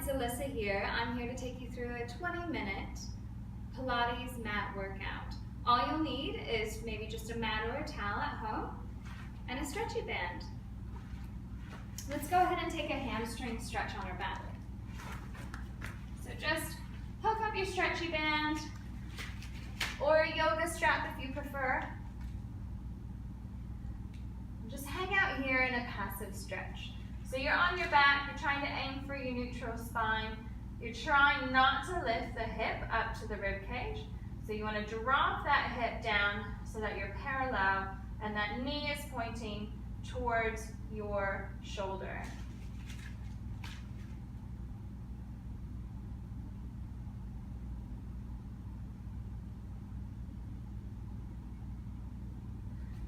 it's Alyssa here. I'm here to take you through a 20-minute Pilates mat workout. All you'll need is maybe just a mat or a towel at home and a stretchy band. Let's go ahead and take a hamstring stretch on our back. So just hook up your stretchy band or a yoga strap if you prefer. Just hang out here in a passive stretch. So you're on your back, you're trying to aim for your neutral spine. You're trying not to lift the hip up to the rib cage. So you want to drop that hip down so that you're parallel and that knee is pointing towards your shoulder.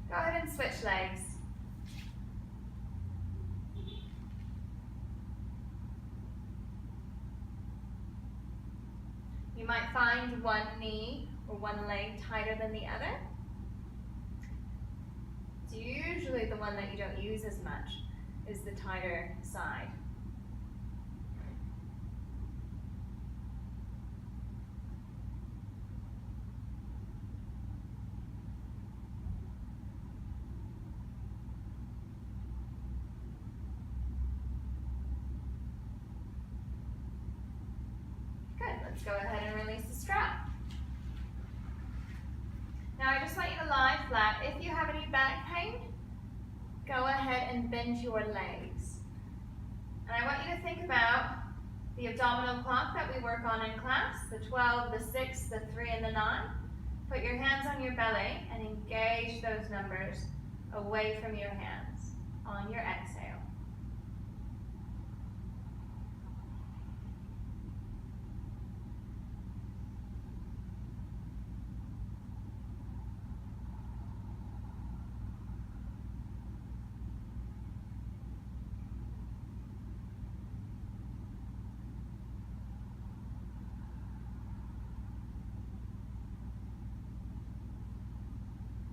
Go ahead and switch legs. You might find one knee or one leg tighter than the other. It's usually the one that you don't use as much is the tighter side. Let's go ahead and release the strap. Now I just want you to lie flat. If you have any back pain, go ahead and bend your legs. And I want you to think about the abdominal clock that we work on in class, the 12, the 6, the 3, and the 9. Put your hands on your belly and engage those numbers away from your hands on your exhale.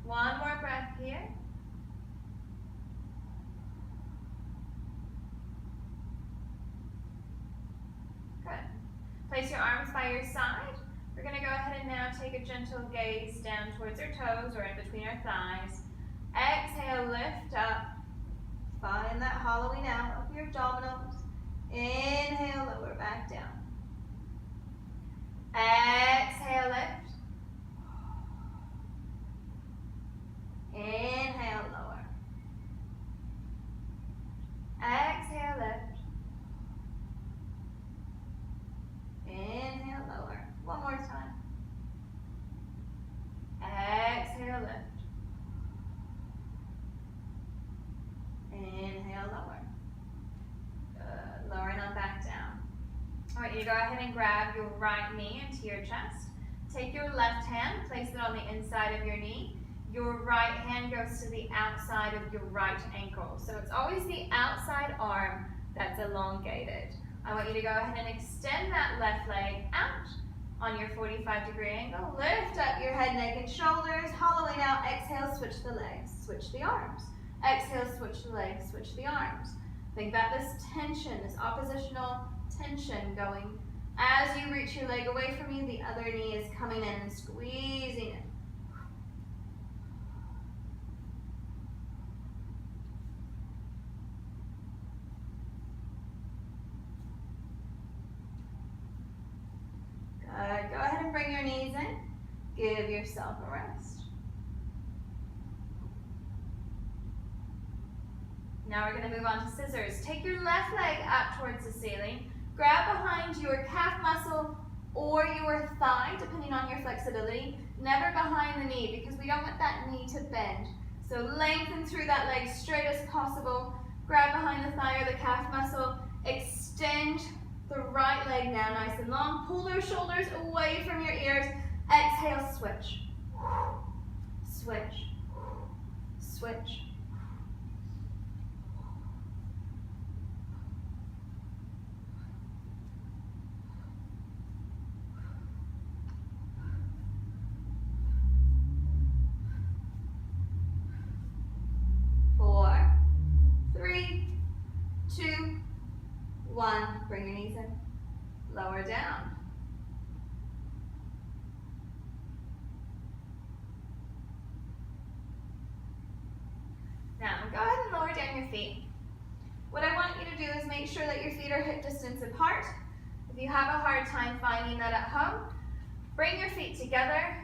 One more breath here. Good. Place your arms by your side. We're going to go ahead and now take a gentle gaze down towards our toes or in between our thighs. Exhale, lift up. Find that hollowing out of your abdominals. Inhale, lower back down. Exhale, lift. Inhale, lower. Exhale, lift. Inhale, lower. One more time. Exhale, lift. Inhale, lower. Good. Lowering on back down. All right, you go ahead and grab your right knee into your chest. Take your left hand, place it on the inside of your knee. Your right hand goes to the outside of your right ankle. So it's always the outside arm that's elongated. I want you to go ahead and extend that left leg out on your 45-degree angle. Lift up your head, neck, and shoulders. Hollowing out. Exhale, switch the legs, switch the arms. Exhale, switch the legs, switch the arms. Think about this tension, this oppositional tension going. As you reach your leg away from you, the other knee is coming in and squeezing it. Go ahead and bring your knees in. Give yourself a rest. Now we're going to move on to scissors. Take your left leg up towards the ceiling. Grab behind your calf muscle or your thigh, depending on your flexibility. Never behind the knee because we don't want that knee to bend. So lengthen through that leg straight as possible. Grab behind the thigh or the calf muscle. Extend the right leg now nice and long. Pull those shoulders away from your ears. Exhale, switch. Switch. Switch. One, bring your knees in. lower down. Now, go ahead and lower down your feet. What I want you to do is make sure that your feet are hip distance apart. If you have a hard time finding that at home, bring your feet together,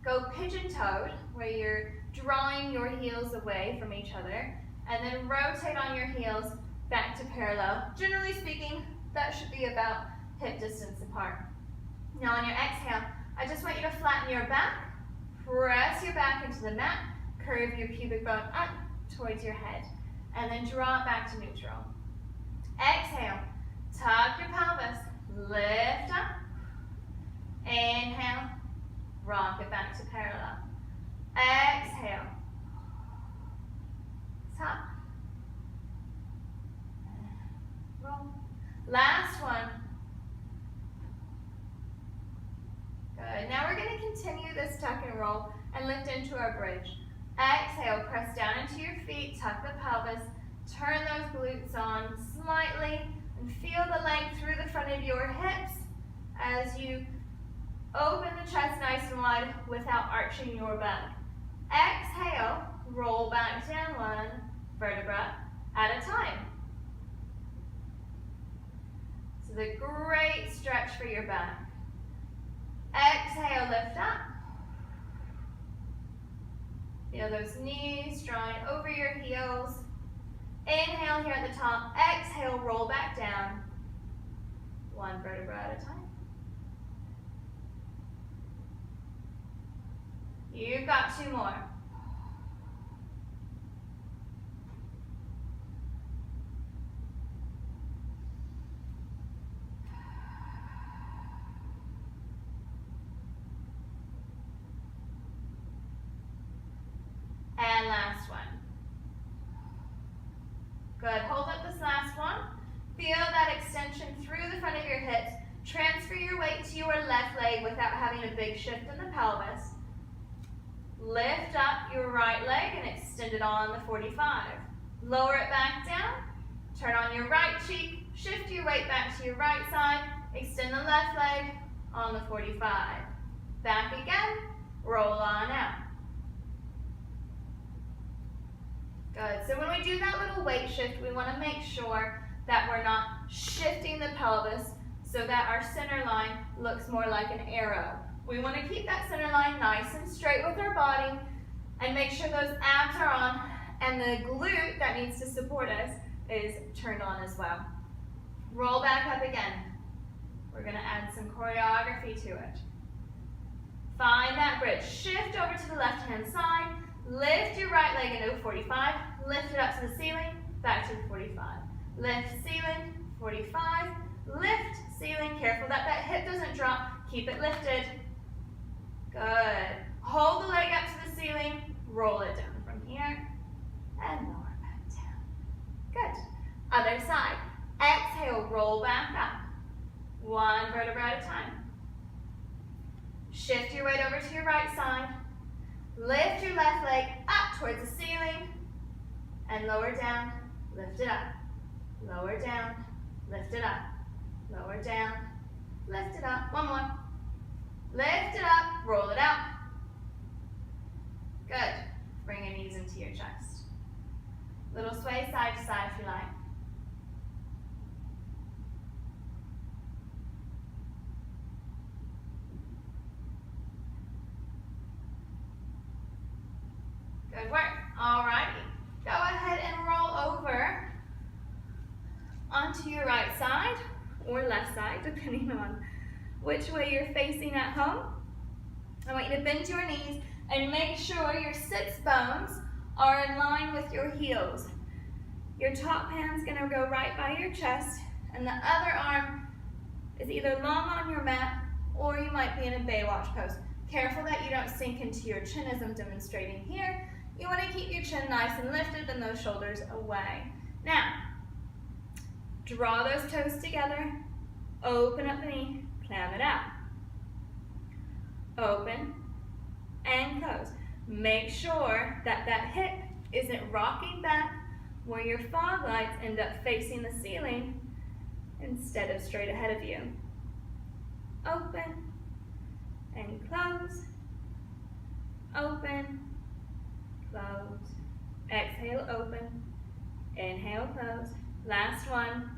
go pigeon-toed, where you're drawing your heels away from each other, and then rotate on your heels back to parallel. Generally speaking, that should be about hip distance apart. Now on your exhale, I just want you to flatten your back, press your back into the mat, curve your pubic bone up towards your head, and then draw it back to neutral. Exhale, tuck your pelvis, lift up, inhale, rock it back to parallel. Exhale, tuck, roll. Last one. Good. Now we're going to continue this tuck and roll and lift into our bridge. Exhale, press down into your feet, tuck the pelvis, turn those glutes on slightly, and feel the length through the front of your hips as you open the chest nice and wide without arching your back. Exhale, roll back down one vertebra at a time. This is a great stretch for your back. Exhale, lift up. Feel those knees drawing over your heels. Inhale here at the top. Exhale, roll back down. One vertebra at a time. You've got two more. And last one. Good, hold up this last one. Feel that extension through the front of your hips. Transfer your weight to your left leg without having a big shift in the pelvis. Lift up your right leg and extend it on the 45. Lower it back down. Turn on your right cheek. Shift your weight back to your right side. Extend the left leg on the 45. Back again. Roll on out. Good. So when we do that little weight shift, we want to make sure that we're not shifting the pelvis so that our center line looks more like an arrow. We want to keep that center line nice and straight with our body and make sure those abs are on and the glute that needs to support us is turned on as well. Roll back up again. We're going to add some choreography to it. Find that bridge. Shift over to the left-hand side. Lift your right leg into a 45. Lift it up to the ceiling. Back to the 45. Lift ceiling. 45. Lift ceiling. Careful that that hip doesn't drop. Keep it lifted. Good. Hold the leg up to the ceiling. Roll it down from here. And lower back down. Good. Other side. Exhale. Roll back up. One vertebra at a time. Shift your weight over to your right side. Lift your left leg up towards the ceiling and lower down, lift it up. Lower down, lift it up. Lower down, lift it up. One more. Lift it up, roll it out. Good. Bring your knees into your chest. Little sway side to side if you like. Good work. Alrighty. Go ahead and roll over onto your right side or left side, depending on which way you're facing at home. I want you to bend your knees and make sure your sits bones are in line with your heels. Your top hand's going to go right by your chest, and the other arm is either long on your mat or you might be in a Baywatch pose. Careful that you don't sink into your chin as I'm demonstrating here. You want to keep your chin nice and lifted and those shoulders away. Now, draw those toes together, open up the knee, clam it out. Open and close. Make sure that that hip isn't rocking back where your fog lights end up facing the ceiling instead of straight ahead of you. open, and close, open, close. Exhale, open, inhale, close. Last one.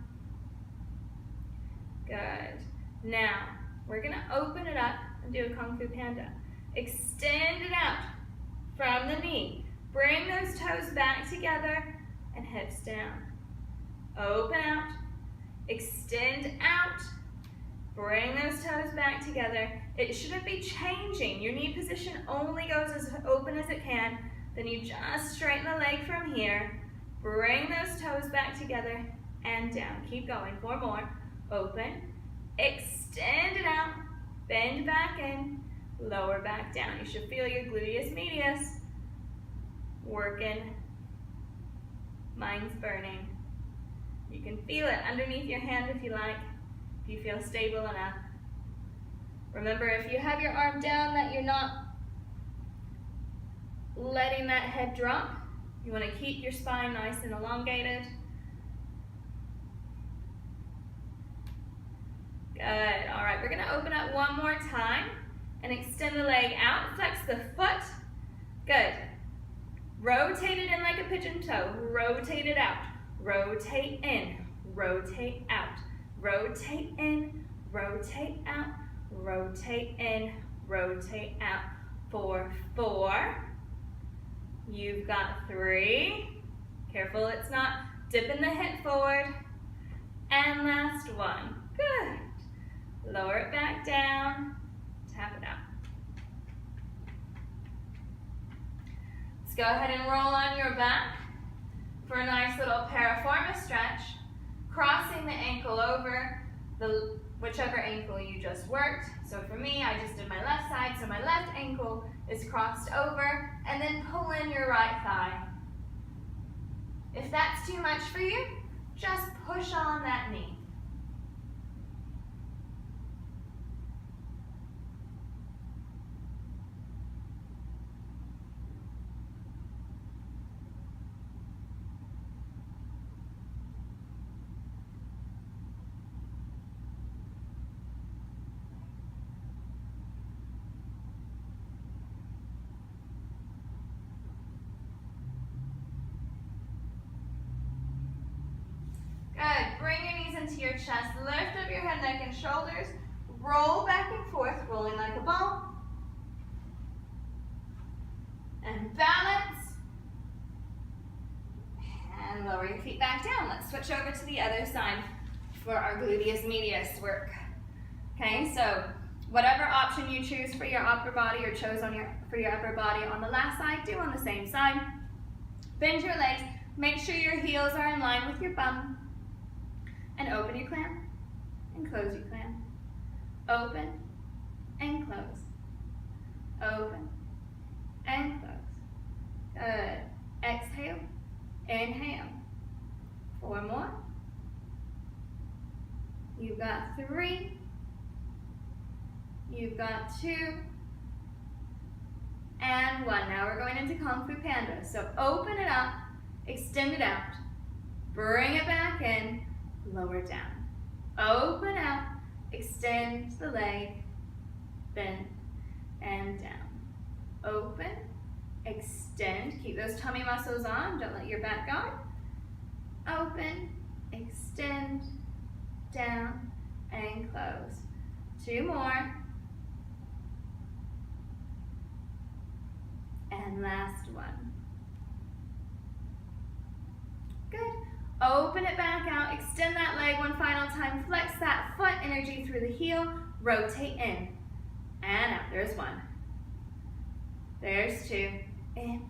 Good. Now, we're gonna open it up and do a Kung Fu Panda. Extend it out from the knee. Bring those toes back together and hips down. Open out, extend out, bring those toes back together. It shouldn't be changing. Your knee position only goes as open as it can. Then you just straighten the leg from here. Bring those toes back together and down. Keep going. 4 more. Open, extend it out, bend back in, lower back down. You should feel your gluteus medius working. Mine's burning. You can feel it underneath your hand if you like, if you feel stable enough. Remember, if you have your arm down, that you're not letting that head drop. You want to keep your spine nice and elongated. Good. All right, we're going to open up one more time and extend the leg out. Flex the foot. Good. Rotate it in like a pigeon toe. Rotate it out. Rotate in. Rotate out. Rotate in. Rotate out. Rotate in. Rotate out. 4, 4. You've got 3. Careful it's not dipping the hip forward. And last one. Good. Lower it back down. Tap it out. Let's go ahead and roll on your back for a nice little piriformis stretch. Crossing the ankle over the whichever ankle you just worked. So for me, I just did my left side, so my left ankle is crossed over, and then pull in your right thigh. If that's too much for you, just push on that knee. Good. Bring your knees into your chest. Lift up your head, neck, and shoulders. Roll back and forth, rolling like a ball. And balance. And lower your feet back down. Let's switch over to the other side for our gluteus medius work. Okay, so whatever option you choose for your upper body or chose for your upper body on the last side, do on the same side. Bend your legs. Make sure your heels are in line with your bum. And open your clam, and close your clam. Open, and close. Open, and close. Good. Exhale, inhale. 4 more. You've got 3. You've got 2. And 1. Now we're going into Kung Fu Panda. So open it up, extend it out, bring it back in, lower down. Open out, extend the leg, bend, and down. Open, extend, keep those tummy muscles on, don't let your back go. Open, extend, down, and close. 2 more. And last one. Good. Open it back out, extend that leg one final time, flex that foot energy through the heel, rotate in, and out. There's 1. There's 2, in,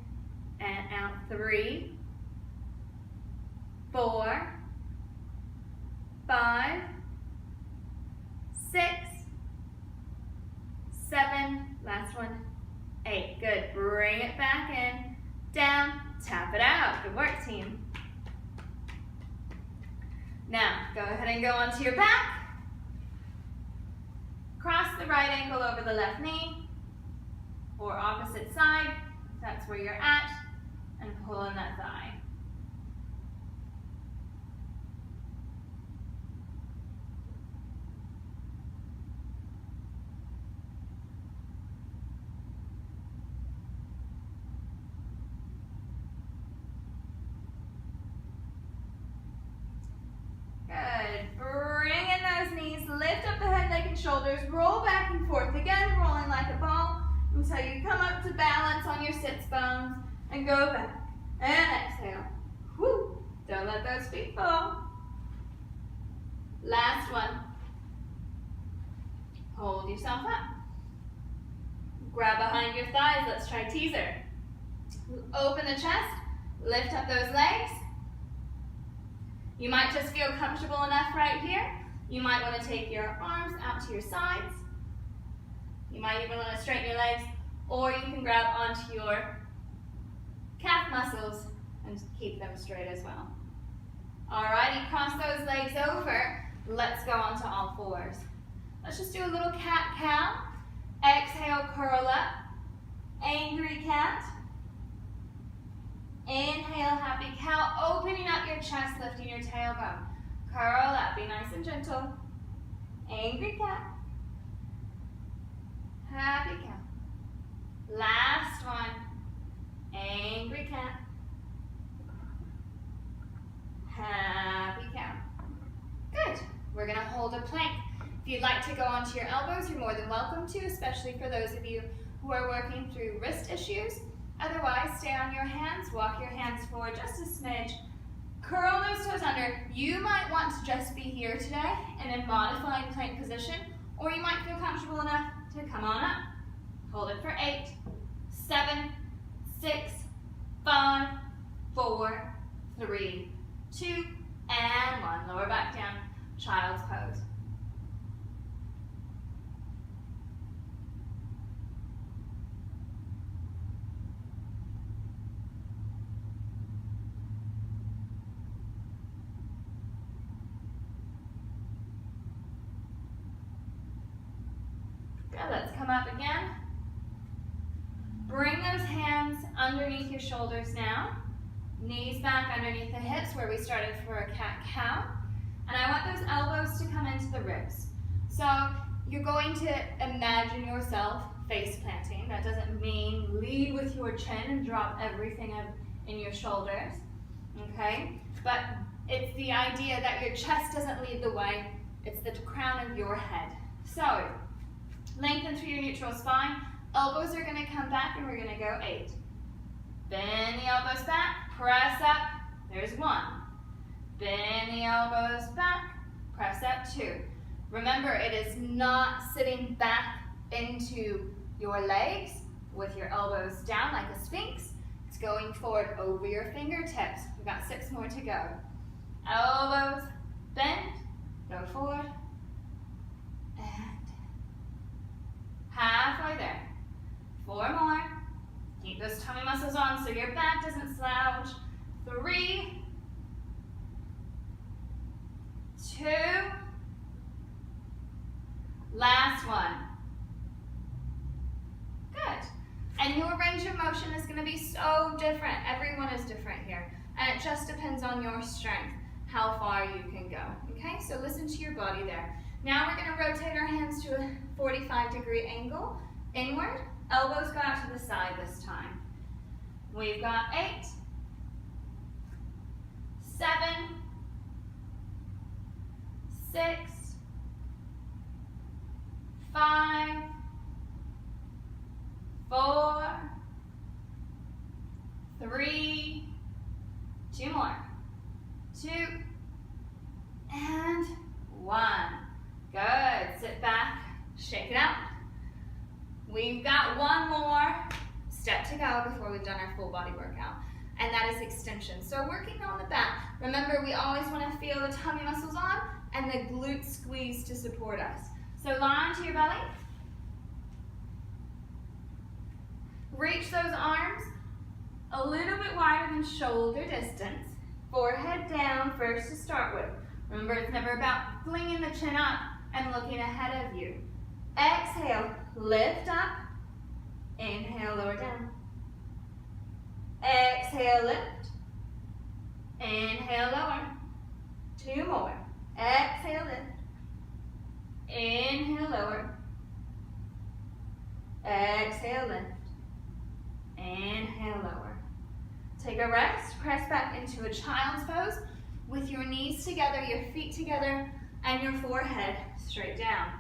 and out. 3, 4, 5, 6, 7, last one, 8. Good, bring it back in, down, tap it out. Good work, team. Now, go ahead and go onto your back. Cross the right ankle over the left knee, or opposite side, if that's where you're at, and pull in that thigh. forth again, rolling like a ball until you come up to balance on your sits bones and go back. And exhale. Woo. Don't let those feet fall. Last one. Hold yourself up. Grab behind your thighs. Let's try teaser. Open the chest. Lift up those legs. You might just feel comfortable enough right here. You might want to take your arms out to your sides. You might even want to straighten your legs, or you can grab onto your calf muscles and keep them straight as well. Alrighty, cross those legs over. Let's go onto all fours. Let's just do a little cat-cow. Exhale, curl up. Angry cat. Inhale, happy cow. Opening up your chest, lifting your tailbone. Curl up, be nice and gentle. Angry cat. Happy cow. Last one. Angry cat. Happy cow. Good. We're going to hold a plank. If you'd like to go onto your elbows, you're more than welcome to, especially for those of you who are working through wrist issues. Otherwise, stay on your hands, walk your hands forward just a smidge. Curl those toes under. You might want to just be here today in a modified plank position, or you might feel comfortable enough to come on up. Hold it for 8, 7, 6, 5, 4, 3, 2, and 1. Lower back down, child's pose. Good, let's come up again. Bring those hands underneath your shoulders now. Knees back underneath the hips where we started for a cat-cow. And I want those elbows to come into the ribs. So you're going to imagine yourself face planting. That doesn't mean lead with your chin and drop everything up in your shoulders, okay? But it's the idea that your chest doesn't lead the way. It's the crown of your head. So lengthen through your neutral spine. Elbows are going to come back and we're going to go 8. Bend the elbows back, press up. There's 1. Bend the elbows back, press up 2. Remember, it is not sitting back into your legs with your elbows down like a sphinx. It's going forward over your fingertips. We've got 6 more to go. Elbows bend, go forward, and halfway there. 4 more. Keep those tummy muscles on so your back doesn't slouch. 3, 2, last one. Good. And your range of motion is going to be so different. Everyone is different here. And it just depends on your strength, how far you can go. Okay, so listen to your body there. Now we're going to rotate our hands to a 45-degree angle, inward. Elbows go out to the side this time. We've got 8, 7, 6, 5, 4, 3, 2 more, 2, and 1. Good. Sit back, shake it out. We've got 1 more step to go before we've done our full body workout, and that is extension. So working on the back. Remember, we always want to feel the tummy muscles on and the glutes squeeze to support us. So lie onto your belly. Reach those arms a little bit wider than shoulder distance. Forehead down first to start with. Remember, it's never about flinging the chin up and looking ahead of you. Exhale, lift up. Inhale, lower down. Exhale, lift. Inhale, lower. 2 more. Exhale, lift. Inhale, lower. Exhale, lift. Inhale, lower. Take a rest. Press back into a child's pose with your knees together, your feet together, and your forehead straight down.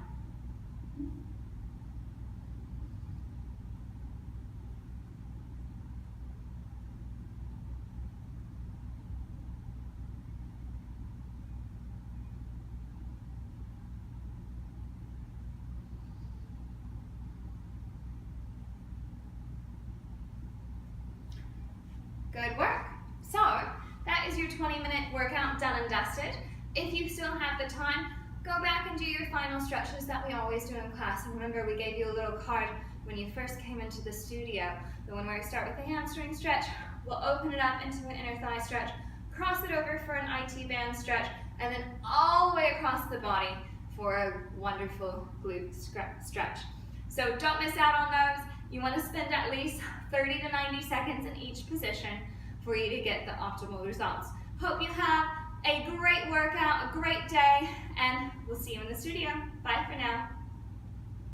Good work. So that is your 20-minute workout done and dusted. If you still have the time, go back and do your final stretches that we always do in class. And remember, we gave you a little card when you first came into the studio. The one where we start with the hamstring stretch, we'll open it up into an inner thigh stretch, cross it over for an IT band stretch, and then all the way across the body for a wonderful glute stretch. So don't miss out on those. You want to spend at least 30 to 90 seconds in each position for you to get the optimal results. Hope you have a great workout, a great day, and we'll see you in the studio. Bye for now.